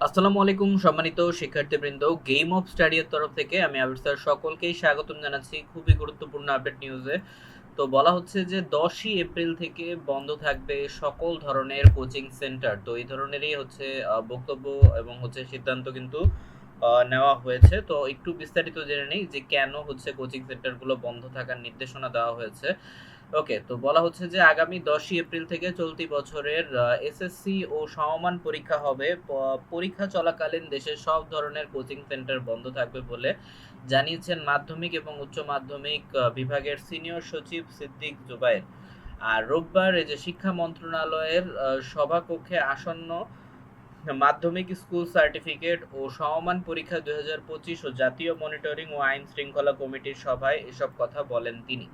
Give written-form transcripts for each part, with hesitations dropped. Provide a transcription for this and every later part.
আসসালামু আলাইকুম সম্মানিত শিক্ষার্থীবৃন্দ, গেম অফ স্টাডি এর তরফ থেকে আমি আবির স্যার সকলকেই স্বাগতম জানাচ্ছি খুবই গুরুত্বপূর্ণ আপডেট নিউজে। তো বলা হচ্ছে যে 10ই এপ্রিল থেকে বন্ধ থাকবে সকল ধরনের কোচিং সেন্টার। তো এই ধরনেরই হচ্ছে বক্তব্য এবং হচ্ছে সিদ্ধান্ত কিন্তু নেওয়া হয়েছে। তো একটু বিস্তারিত জেনে নেই যে কেন হচ্ছে কোচিং সেন্টারগুলো বন্ধ থাকার নির্দেশনা দেওয়া হয়েছে। ওকে, তো বলা হচ্ছে যে আগামী 10ই এপ্রিল থেকে চলতি বছরের এসএসসি ও সমমান পরীক্ষা হবে। পরীক্ষা চলাকালীন দেশের সব ধরনের কোচিং সেন্টার বন্ধ থাকবে বলে জানিয়েছেন মাধ্যমিক এবং উচ্চ মাধ্যমিক বিভাগের সিনিয়র সচিব সিদ্দিক জুবায়ের। আর রোববার এই যে শিক্ষা মন্ত্রণালয়ের সভাকক্ষে আসন্ন মাধ্যমিক স্কুল সার্টিফিকেট ও সমমান পরীক্ষা 2025 ও জাতীয় মনিটরিং ও আইন শৃঙ্খলা কমিটির সভায় এসব কথা বলেন তিনি।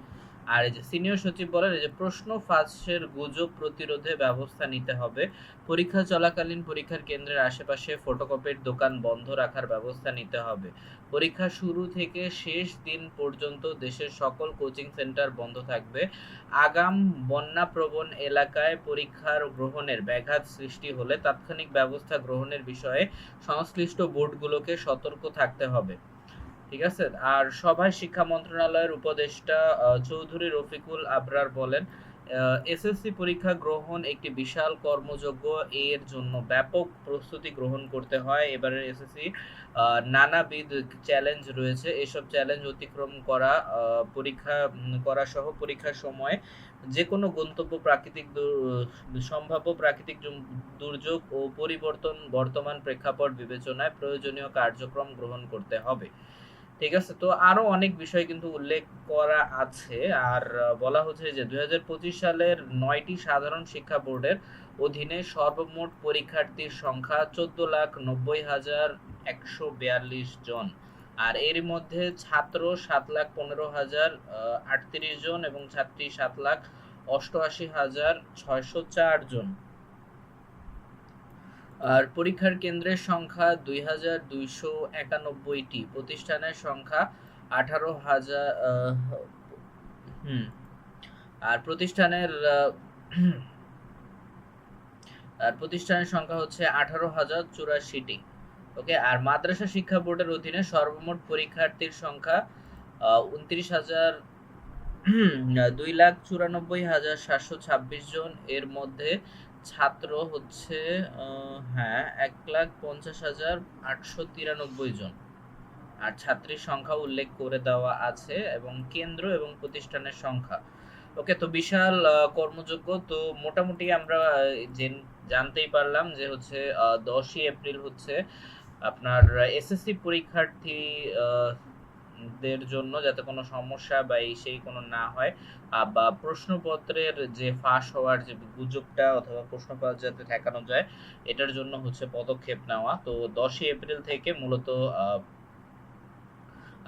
আর এই যে সিনিয়র সচিব বলেন, এই যে প্রশ্ন ফাঁসের গুজব প্রতিরোধে ব্যবস্থা নিতে হবে। পরীক্ষা চলাকালীন পরীক্ষার কেন্দ্রের আশেপাশে ফটোকপির দোকান বন্ধ রাখার ব্যবস্থা নিতে হবে। পরীক্ষা শুরু থেকে শেষ দিন পর্যন্ত দেশের সকল কোচিং সেন্টার বন্ধ থাকবে। আগাম বন্যাপ্রবণ এলাকায় পরীক্ষার গ্রহণের ব্যাঘাত সৃষ্টি হলে তাৎক্ষণিক ব্যবস্থা গ্রহণের বিষয়ে সংশ্লিষ্ট বোর্ডগুলোকে সতর্ক থাকতে হবে। ঠিক আছে। আর সভায় শিক্ষা মন্ত্রণালয়ের উপদেষ্টা চৌধুরী রফিকুল আবরার বলেন, এসএসসি পরীক্ষা গ্রহণ একটি বিশাল কর্মযজ্ঞ। এর জন্য ব্যাপক প্রস্তুতি গ্রহণ করতে হয়। এবারের এসএসসি নানাবিধ চ্যালেঞ্জ রয়েছে। এসব চ্যালেঞ্জ অতিক্রম করা পরীক্ষা করা সহ পরীক্ষার সময় যে কোনো গন্তব্য সম্ভাব্য প্রাকৃতিক দুর্যোগ ও পরিবর্তন বর্তমান প্রেক্ষাপট বিবেচনায় প্রয়োজনীয় কার্যক্রম গ্রহণ করতে হবে। ঠিক আছে। তো আরো অনেক বিষয় কিন্তু উল্লেখ করা আছে। আর বলা হচ্ছে যে 2025 সালের 9টি সাধারণ শিক্ষা বোর্ডের অধীনে সর্বমোট পরীক্ষার্থীর সংখ্যা 14,90,142 জন। আর এর মধ্যে ছাত্র 7,15,038 জন এবং ছাত্রী 7,88,604 জন। আর পরীক্ষার কেন্দ্রের সংখ্যা 2,291টি। প্রতিষ্ঠানের সংখ্যা 18,000। আর প্রতিষ্ঠানের সংখ্যা হচ্ছে 18,084টি। ওকে। আর মাদ্রাসা শিক্ষা বোর্ডের অধীনে সর্বমোট পরীক্ষার্থীর সংখ্যা 29,000 2,94,726 জন। এর মধ্যে ছাত্র হচ্ছে 1,50,893 জন। আর ছাত্রীর সংখ্যা উল্লেখ করে দেওয়া আছে এবং কেন্দ্র এবং প্রতিষ্ঠানের সংখ্যা। ওকে, তো বিশাল কর্মযজ্ঞ। তো মোটামুটি আমরা জানতেই পারলাম যে হচ্ছে 10ই এপ্রিল হচ্ছে আপনার এসএসসি পরীক্ষার্থী দের জন্য যাতে কোনো সমস্যা বা সেই কোনো না হয়, বা প্রশ্নপত্রের যে ফাঁস হওয়ার যে গুজবটা অথবা প্রশ্নপত্র যাতে ঠেকানো যায়, এটার জন্য হচ্ছে পদক্ষেপ নেওয়া। তো 10ই এপ্রিল থেকে মূলত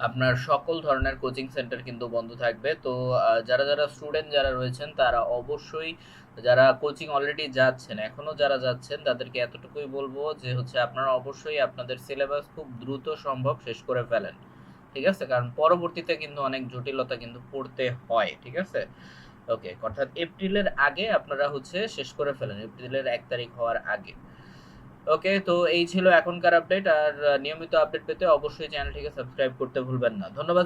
আপনার সকল ধরনের কোচিং সেন্টার কিন্তু বন্ধ থাকবে। তো যারা যারা স্টুডেন্ট যারা রয়েছেন তারা অবশ্যই, যারা কোচিং অলরেডি যাচ্ছেন, এখনো যারা যাচ্ছেন তাদেরকে এতটুকুই বলবো যে হচ্ছে আপনারা অবশ্যই আপনাদের সিলেবাস খুব দ্রুত সম্ভব শেষ করে ফেলেন। ঠিক আছে, কারণ পরবর্তীতে কিন্তু অনেক জটিলতা কিন্তু পড়তে হয়। ঠিক আছে। ওকে, অর্থাৎ এপ্রিলের আগে আপনারা হচ্ছে শেষ করে ফেলেন, এপ্রিলের 1 তারিখ হওয়ার আগে। ওকে, তো এই ছিল এখনকার আপডেট। আর নিয়মিত আপডেট পেতে অবশ্যই চ্যানেলটিকে সাবস্ক্রাইব করতে ভুলবেন না। ধন্যবাদ।